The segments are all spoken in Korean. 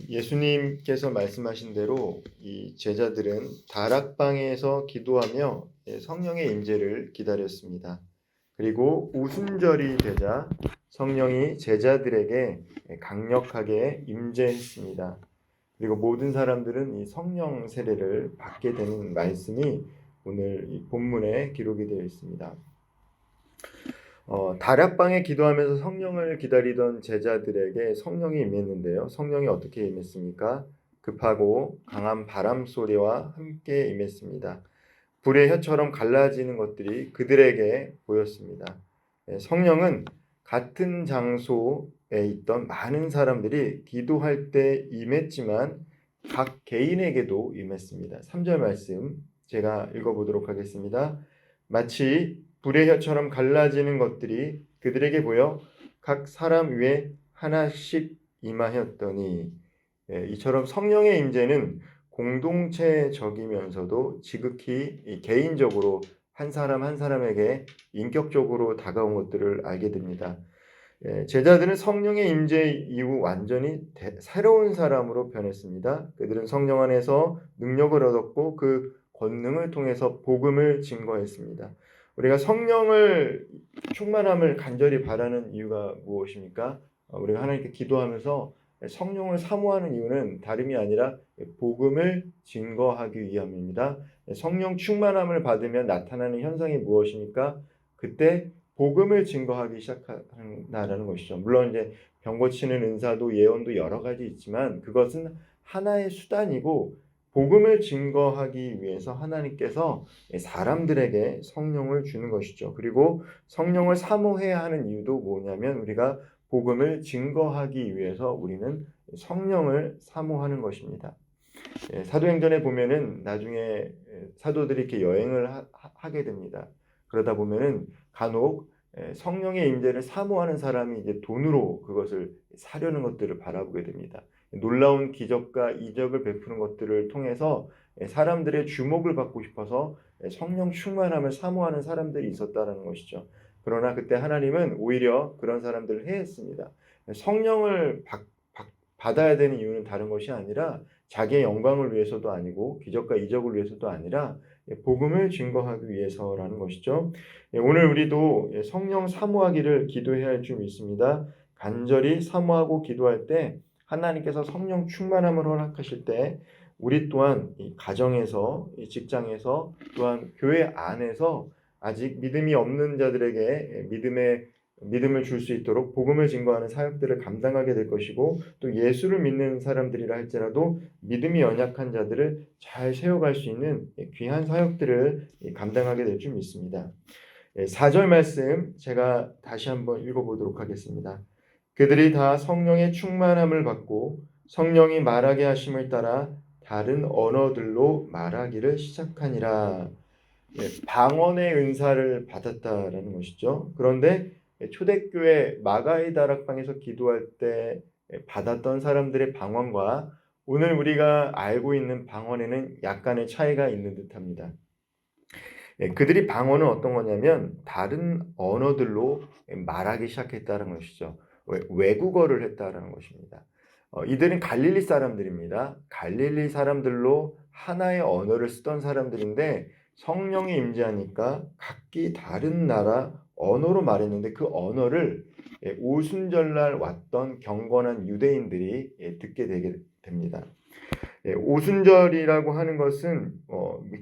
예수님께서 말씀하신 대로 이 제자들은 다락방에서 기도하며 성령의 임재를 기다렸습니다. 그리고 오순절이 되자 성령이 제자들에게 강력하게 임재했습니다. 그리고 모든 사람들은 이 성령 세례를 받게 되는 말씀이 오늘 이 본문에 기록이 되어 있습니다. 다락방에 기도하면서 성령을 기다리던 제자들에게 성령이 임했는데요. 성령이 어떻게 임했습니까? 급하고 강한 바람 소리와 함께 임했습니다. 불의 혀처럼 갈라지는 것들이 그들에게 보였습니다. 성령은 같은 장소에 있던 많은 사람들이 기도할 때 임했지만 각 개인에게도 임했습니다. 3절 말씀 제가 읽어보도록 하겠습니다. 마치 불의 혀처럼 갈라지는 것들이 그들에게 보여 각 사람 위에 하나씩 임하였더니, 이처럼 성령의 임재는 공동체적이면서도 지극히 개인적으로 한 사람 한 사람에게 인격적으로 다가온 것들을 알게 됩니다. 제자들은 성령의 임재 이후 완전히 새로운 사람으로 변했습니다. 그들은 성령 안에서 능력을 얻었고 그 권능을 통해서 복음을 증거했습니다. 우리가 성령을 충만함을 간절히 바라는 이유가 무엇입니까? 우리가 하나님께 기도하면서 성령을 사모하는 이유는 다름이 아니라 복음을 증거하기 위함입니다. 성령 충만함을 받으면 나타나는 현상이 무엇입니까? 그때 복음을 증거하기 시작한다라는 것이죠. 물론 이제 병 고치는 은사도 예언도 여러 가지 있지만 그것은 하나의 수단이고, 복음을 증거하기 위해서 하나님께서 사람들에게 성령을 주는 것이죠. 그리고 성령을 사모해야 하는 이유도 뭐냐면 우리가 복음을 증거하기 위해서 우리는 성령을 사모하는 것입니다. 사도행전에 보면은 나중에 사도들이 이렇게 여행을 하게 됩니다. 그러다 보면은 간혹 성령의 임재를 사모하는 사람이 이제 돈으로 그것을 사려는 것들을 바라보게 됩니다. 놀라운 기적과 이적을 베푸는 것들을 통해서 사람들의 주목을 받고 싶어서 성령 충만함을 사모하는 사람들이 있었다는 것이죠. 그러나 그때 하나님은 오히려 그런 사람들을 해했습니다. 성령을 받아야 되는 이유는 다른 것이 아니라 자기의 영광을 위해서도 아니고 기적과 이적을 위해서도 아니라 복음을 증거하기 위해서라는 것이죠. 오늘 우리도 성령 사모하기를 기도해야 할 줄 믿습니다. 간절히 사모하고 기도할 때 하나님께서 성령 충만함을 허락하실 때 우리 또한 이 가정에서, 이 직장에서, 또한 교회 안에서 아직 믿음이 없는 자들에게 믿음을 줄 수 있도록 복음을 증거하는 사역들을 감당하게 될 것이고, 또 예수를 믿는 사람들이라 할지라도 믿음이 연약한 자들을 잘 세워갈 수 있는 귀한 사역들을 감당하게 될 줄 믿습니다. 4절 말씀 제가 다시 한번 읽어보도록 하겠습니다. 그들이 다 성령의 충만함을 받고 성령이 말하게 하심을 따라 다른 언어들로 말하기를 시작하니라. 방언의 은사를 받았다라는 것이죠. 그런데 초대교회 마가의 다락방에서 기도할 때 받았던 사람들의 방언과 오늘 우리가 알고 있는 방언에는 약간의 차이가 있는 듯합니다. 그들이 방언은 어떤 거냐면 다른 언어들로 말하기 시작했다는 것이죠. 외국어를 했다는 것입니다. 이들은 갈릴리 사람들입니다. 갈릴리 사람들로 하나의 언어를 쓰던 사람들인데 성령이 임재하니까 각기 다른 나라 언어로 말했는데 그 언어를 오순절날 왔던 경건한 유대인들이 듣게 되게 됩니다. 오순절이라고 하는 것은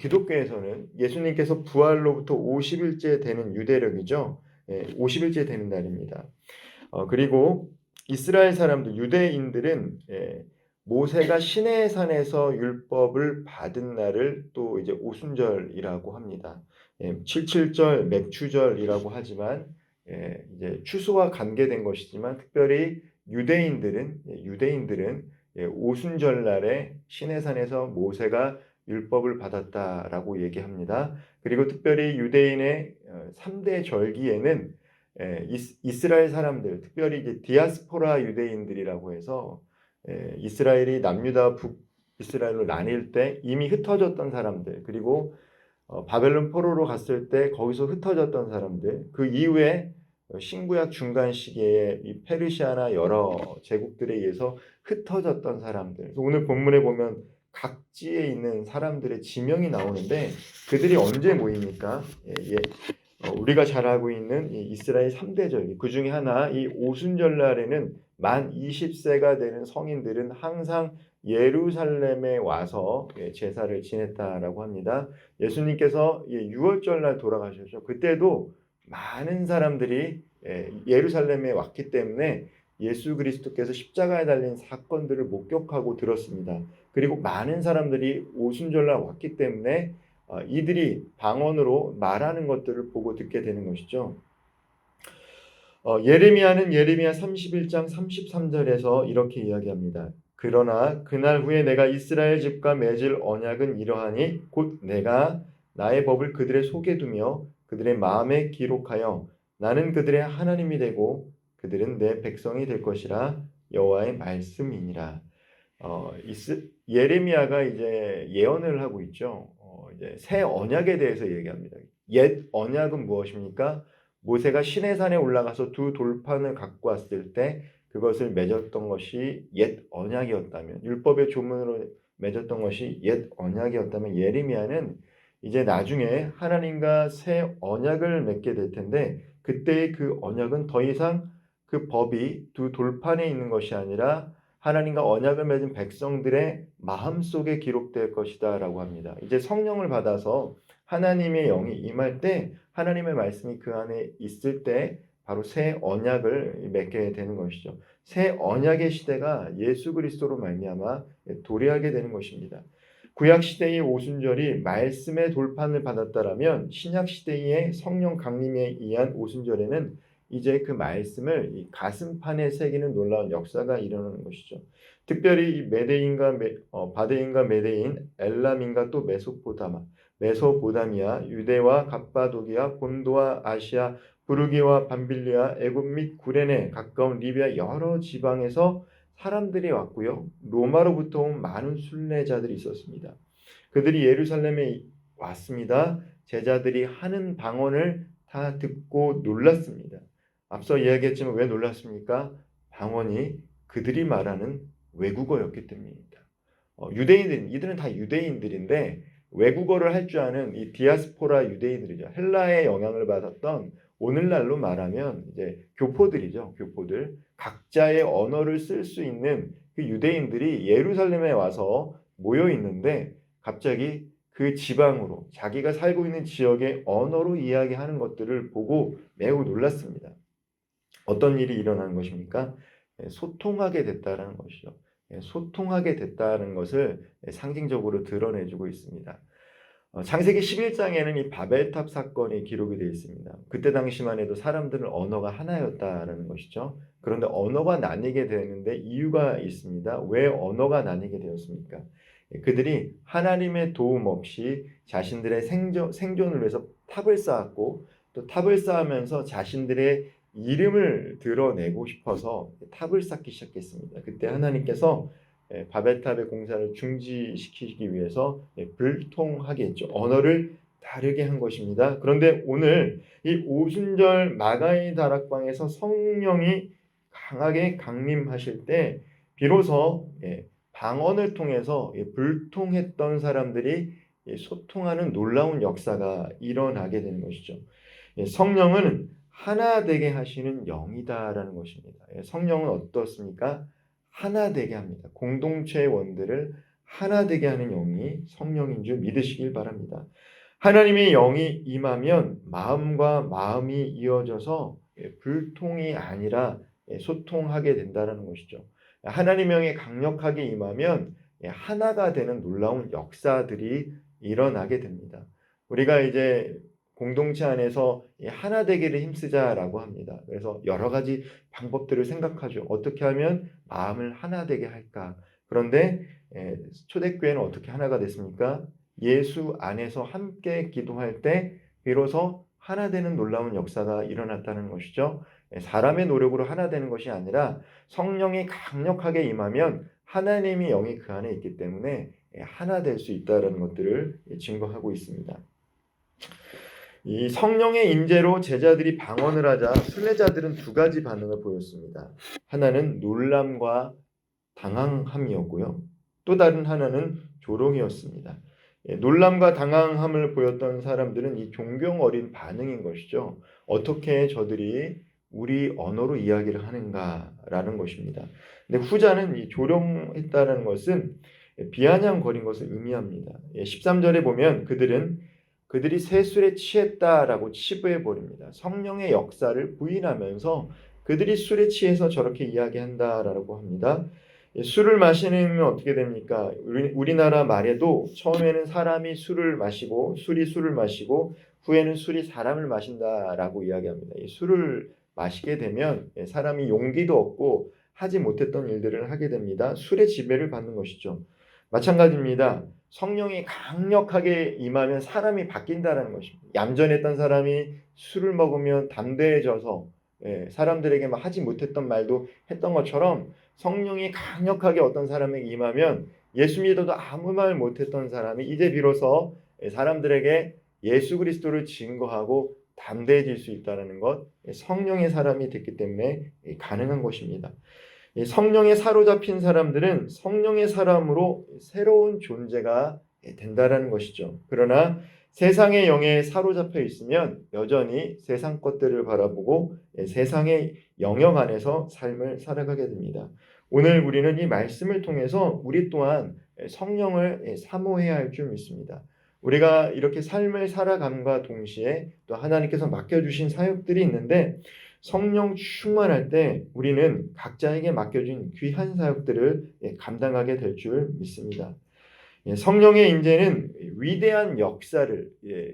기독교에서는 예수님께서 부활로부터 50일째 되는 유대력이죠. 50일째 되는 날입니다. 그리고 이스라엘 사람들, 유대인들은 모세가 시내산에서 율법을 받은 날을 또 이제 오순절이라고 합니다. 77절, 맥추절이라고 하지만 이제 추수와 관계된 것이지만 특별히 유대인들은 오순절 날에 시내산에서 모세가 율법을 받았다라고 얘기합니다. 그리고 특별히 유대인의 3대 절기에는 이스라엘 사람들, 특별히 이제 디아스포라 유대인들이라고 해서 이스라엘이 남유다 북이스라엘로 나뉠 때 이미 흩어졌던 사람들, 그리고 바벨론 포로로 갔을 때 거기서 흩어졌던 사람들, 그 이후에 신구약 중간 시기에 이 페르시아나 여러 제국들에 의해서 흩어졌던 사람들. 그래서 오늘 본문에 보면 각지에 있는 사람들의 지명이 나오는데 그들이 언제 모입니까? 우리가 잘 알고 있는 이 이스라엘 3대절 그 중에 하나 이 오순절날에는 만 20세가 되는 성인들은 항상 예루살렘에 와서 제사를 지냈다라고 합니다. 예수님께서 6월절 날 돌아가셨죠. 그때도 많은 사람들이 예루살렘에 왔기 때문에 예수 그리스도께서 십자가에 달린 사건들을 목격하고 들었습니다. 그리고 많은 사람들이 오순절날 왔기 때문에 이들이 방언으로 말하는 것들을 보고 듣게 되는 것이죠. 예레미야는 예레미야 31장 33절에서 이렇게 이야기합니다. 그러나 그날 후에 내가 이스라엘 집과 맺을 언약은 이러하니 곧 내가 나의 법을 그들의 속에 두며 그들의 마음에 기록하여 나는 그들의 하나님이 되고 그들은 내 백성이 될 것이라 여호와의 말씀이니라. 예레미야가 이제 예언을 하고 있죠. 이제 새 언약에 대해서 얘기합니다. 옛 언약은 무엇입니까? 모세가 시내산에 올라가서 두 돌판을 갖고 왔을 때 그것을 맺었던 것이 옛 언약이었다면, 율법의 조문으로 맺었던 것이 옛 언약이었다면, 예레미야는 이제 나중에 하나님과 새 언약을 맺게 될 텐데 그때의 그 언약은 더 이상 그 법이 두 돌판에 있는 것이 아니라 하나님과 언약을 맺은 백성들의 마음속에 기록될 것이다라고 합니다. 이제 성령을 받아서 하나님의 영이 임할 때 하나님의 말씀이 그 안에 있을 때 바로 새 언약을 맺게 되는 것이죠. 새 언약의 시대가 예수 그리스도로 말미암아 도래하게 되는 것입니다. 구약 시대의 오순절이 말씀의 돌판을 받았다라면 신약 시대의 성령 강림에 의한 오순절에는 이제 그 말씀을 이 가슴판에 새기는 놀라운 역사가 일어나는 것이죠. 특별히 이 바데인과 메데인, 엘람인과 또 메소포다미아, 유대와 갑바도기아, 본도와 아시아, 부르기와 밤빌리아, 애굽 및 구레네 가까운 리비아 여러 지방에서 사람들이 왔고요. 로마로부터 온 많은 순례자들이 있었습니다. 그들이 예루살렘에 왔습니다. 제자들이 하는 방언을 다 듣고 놀랐습니다. 앞서 이야기했지만 왜 놀랐습니까? 방언이 그들이 말하는 외국어였기 때문입니다. 이들은 다 유대인들인데 외국어를 할 줄 아는 이 디아스포라 유대인들이죠. 헬라의 영향을 받았던 오늘날로 말하면 이제 교포들이죠. 교포들. 각자의 언어를 쓸 수 있는 그 유대인들이 예루살렘에 와서 모여 있는데 갑자기 그 지방으로 자기가 살고 있는 지역의 언어로 이야기하는 것들을 보고 매우 놀랐습니다. 어떤 일이 일어나는 것입니까? 소통하게 됐다는 것이죠. 소통하게 됐다는 것을 상징적으로 드러내주고 있습니다. 창세기 11장에는 이 바벨탑 사건이 기록이 되어 있습니다. 그때 당시만 해도 사람들은 언어가 하나였다라는 것이죠. 그런데 언어가 나뉘게 되는데 이유가 있습니다. 왜 언어가 나뉘게 되었습니까? 그들이 하나님의 도움 없이 자신들의 생존을 위해서 탑을 쌓았고 또 탑을 쌓으면서 자신들의 이름을 드러내고 싶어서 탑을 쌓기 시작했습니다. 그때 하나님께서 바벨탑의 공사를 중지시키기 위해서 불통하게 했죠. 언어를 다르게 한 것입니다. 그런데 오늘 이 오순절 마가의 다락방에서 성령이 강하게 강림하실 때 비로소 방언을 통해서 불통했던 사람들이 소통하는 놀라운 역사가 일어나게 되는 것이죠. 성령은 하나 되게 하시는 영이다라는 것입니다. 성령은 어떻습니까? 하나 되게 합니다. 공동체의 원들을 하나 되게 하는 영이 성령인 줄 믿으시길 바랍니다. 하나님의 영이 임하면 마음과 마음이 이어져서 불통이 아니라 소통하게 된다는 것이죠. 하나님의 영이 강력하게 임하면 하나가 되는 놀라운 역사들이 일어나게 됩니다. 우리가 이제 공동체 안에서 하나 되기를 힘쓰자라고 합니다. 그래서 여러 가지 방법들을 생각하죠. 어떻게 하면 마음을 하나 되게 할까? 그런데 초대교회는 어떻게 하나가 됐습니까? 예수 안에서 함께 기도할 때 비로소 하나 되는 놀라운 역사가 일어났다는 것이죠. 사람의 노력으로 하나 되는 것이 아니라 성령이 강력하게 임하면 하나님의 영이 그 안에 있기 때문에 하나 될 수 있다는 것들을 증거하고 있습니다. 이 성령의 임재로 제자들이 방언을 하자 순례자들은 두 가지 반응을 보였습니다. 하나는 놀람과 당황함이었고요. 또 다른 하나는 조롱이었습니다. 놀람과 당황함을 보였던 사람들은 이 존경 어린 반응인 것이죠. 어떻게 저들이 우리 언어로 이야기를 하는가라는 것입니다. 근데 후자는 이 조롱했다는 것은 비아냥거린 것을 의미합니다. 13절에 보면 그들이 새 술에 취했다라고 치부해 버립니다. 성령의 역사를 부인하면서 그들이 술에 취해서 저렇게 이야기한다라고 합니다. 술을 마시면 어떻게 됩니까? 우리나라 말에도 처음에는 사람이 술을 마시고 술이 술을 마시고 후에는 술이 사람을 마신다라고 이야기합니다. 이 술을 마시게 되면 사람이 용기도 없고 하지 못했던 일들을 하게 됩니다. 술의 지배를 받는 것이죠. 마찬가지입니다. 성령이 강력하게 임하면 사람이 바뀐다는 것입니다. 얌전했던 사람이 술을 먹으면 담대해져서 사람들에게 막 하지 못했던 말도 했던 것처럼 성령이 강력하게 어떤 사람에게 임하면 예수 믿어도 아무 말 못했던 사람이 이제 비로소 사람들에게 예수 그리스도를 증거하고 담대해질 수 있다는 것, 성령의 사람이 됐기 때문에 가능한 것입니다. 성령에 사로잡힌 사람들은 성령의 사람으로 새로운 존재가 된다는 것이죠. 그러나 세상의 영에 사로잡혀 있으면 여전히 세상 것들을 바라보고 세상의 영역 안에서 삶을 살아가게 됩니다. 오늘 우리는 이 말씀을 통해서 우리 또한 성령을 사모해야 할 줄 믿습니다. 우리가 이렇게 삶을 살아감과 동시에 또 하나님께서 맡겨주신 사역들이 있는데 성령 충만할 때 우리는 각자에게 맡겨진 귀한 사역들을 감당하게 될 줄 믿습니다. 성령의 임재는 위대한 역사를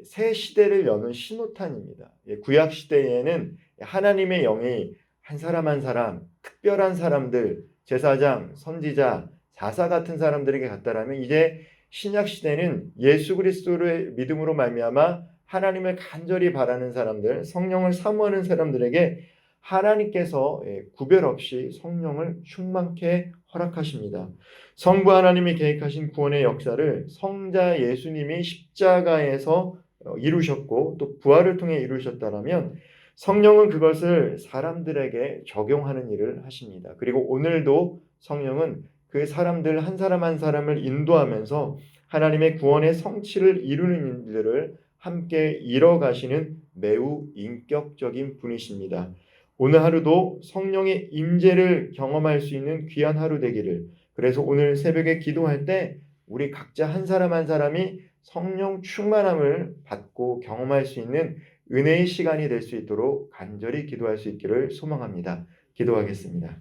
새 시대를 여는 신호탄입니다. 구약 시대에는 하나님의 영이 한 사람 한 사람 특별한 사람들 제사장, 선지자, 사사 같은 사람들에게 갔다라면 이제 신약 시대는 예수 그리스도를 믿음으로 말미암아 하나님을 간절히 바라는 사람들, 성령을 사모하는 사람들에게 하나님께서 구별 없이 성령을 충만케 허락하십니다. 성부 하나님이 계획하신 구원의 역사를 성자 예수님이 십자가에서 이루셨고 또 부활을 통해 이루셨다라면 성령은 그것을 사람들에게 적용하는 일을 하십니다. 그리고 오늘도 성령은 그 사람들 한 사람 한 사람을 인도하면서 하나님의 구원의 성취를 이루는 일들을 함께 이뤄가시는 매우 인격적인 분이십니다. 오늘 하루도 성령의 임재를 경험할 수 있는 귀한 하루 되기를. 그래서 오늘 새벽에 기도할 때 우리 각자 한 사람 한 사람이 성령 충만함을 받고 경험할 수 있는 은혜의 시간이 될 수 있도록 간절히 기도할 수 있기를 소망합니다. 기도하겠습니다.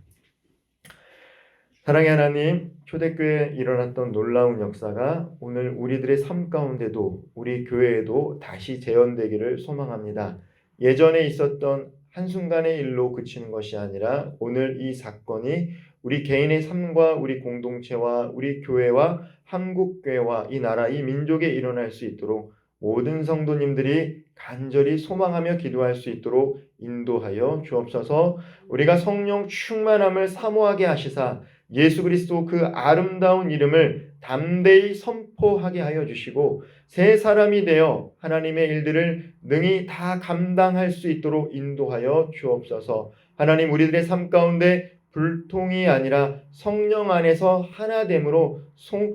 사랑의 하나님, 초대교회에 일어났던 놀라운 역사가 오늘 우리들의 삶 가운데도 우리 교회에도 다시 재현되기를 소망합니다. 예전에 있었던 한순간의 일로 그치는 것이 아니라 오늘 이 사건이 우리 개인의 삶과 우리 공동체와 우리 교회와 한국교회와 이 나라, 이 민족에 일어날 수 있도록 모든 성도님들이 간절히 소망하며 기도할 수 있도록 인도하여 주옵소서. 우리가 성령 충만함을 사모하게 하시사 예수 그리스도 그 아름다운 이름을 담대히 선포하게 하여 주시고 새 사람이 되어 하나님의 일들을 능히 다 감당할 수 있도록 인도하여 주옵소서. 하나님, 우리들의 삶 가운데 불통이 아니라 성령 안에서 하나됨으로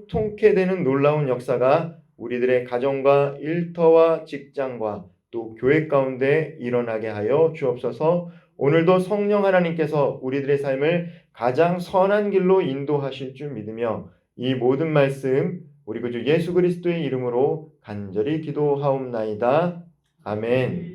통쾌 되는 놀라운 역사가 우리들의 가정과 일터와 직장과 또 교회 가운데 일어나게 하여 주옵소서. 오늘도 성령 하나님께서 우리들의 삶을 가장 선한 길로 인도하실 줄 믿으며 이 모든 말씀 우리 구주 예수 그리스도의 이름으로 간절히 기도하옵나이다. 아멘.